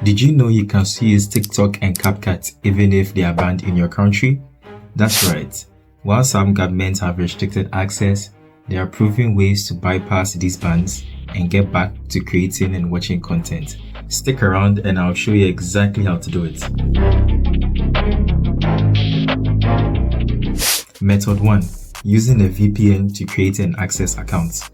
Did you know you can still use TikTok and CapCut even if they are banned in your country? That's right. While some governments have restricted access, they are proving ways to bypass these bans and get back to creating and watching content. Stick around and I'll show you exactly how to do it. Method 1. Using a VPN to create and access accounts.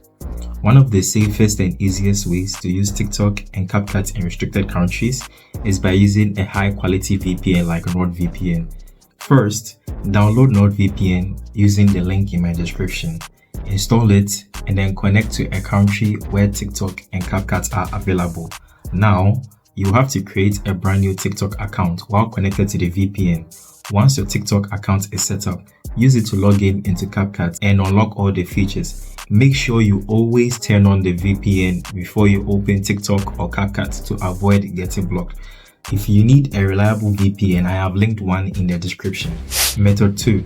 One of the safest and easiest ways to use TikTok and CapCut in restricted countries is by using a high-quality VPN like NordVPN. First, download NordVPN using the link in my description. Install it and then connect to a country where TikTok and CapCut are available. Now, you have to create a brand new TikTok account while connected to the VPN. Once your TikTok account is set up, use it to log in into CapCut and unlock all the features. Make sure you always turn on the VPN before you open TikTok or CapCut to avoid getting blocked. If you need a reliable VPN, I have linked one in the description. Method 2.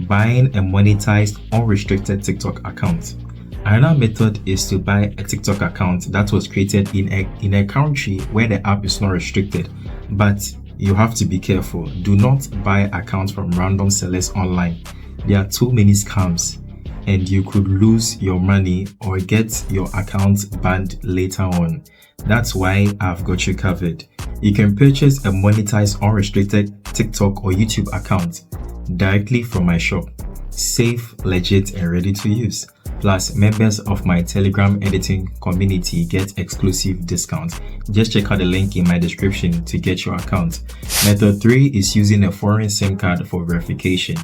Buying a monetized, unrestricted TikTok account. Another method is to buy a TikTok account that was created in a country where the app is not restricted, but you have to be careful. Do not buy accounts from random sellers online. There are too many scams and you could lose your money or get your account banned later on. That's why I've got you covered. You can purchase a monetized unrestricted TikTok or YouTube account directly from my shop. Safe, legit, and ready to use. Plus, members of my Telegram editing community get exclusive discounts. Just check out the link in my description to get your account. Method 3 is using a foreign SIM card for verification.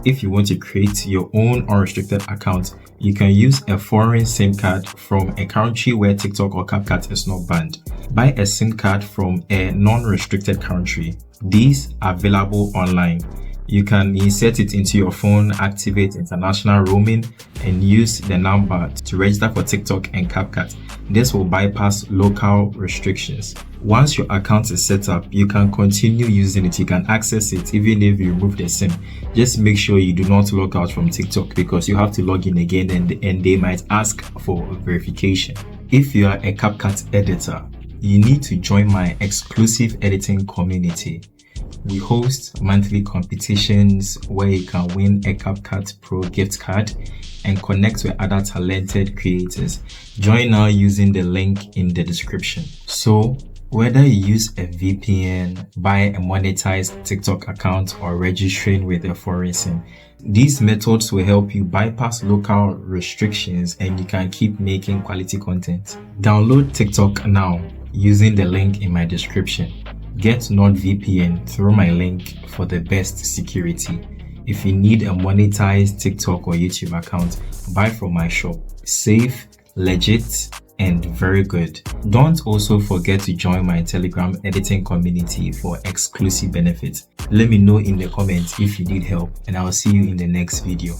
If you want to create your own unrestricted account, you can use a foreign SIM card from a country where TikTok or CapCut is not banned. Buy a SIM card from a non-restricted country. These are available online. You can insert it into your phone, activate international roaming, and use the number to register for TikTok and CapCut. This will bypass local restrictions. Once your account is set up, you can continue using it. You can access it even if you remove the SIM. Just make sure you do not log out from TikTok because you have to log in again and they might ask for verification. If you are a CapCut editor, you need to join my exclusive editing community. We host monthly competitions where you can win a CapCut Pro gift card and connect with other talented creators. Join now using the link in the description. So, whether you use a VPN, buy a monetized TikTok account, or registering with a foreign SIM, these methods will help you bypass local restrictions and you can keep making quality content. Download TikTok now using the link in my description. Get NordVPN through my link for the best security. If you need a monetized TikTok or YouTube account, buy from my shop. Safe, legit, and very good. Don't also forget to join my Telegram editing community for exclusive benefits. Let me know in the comments if you need help, and I'll see you in the next video.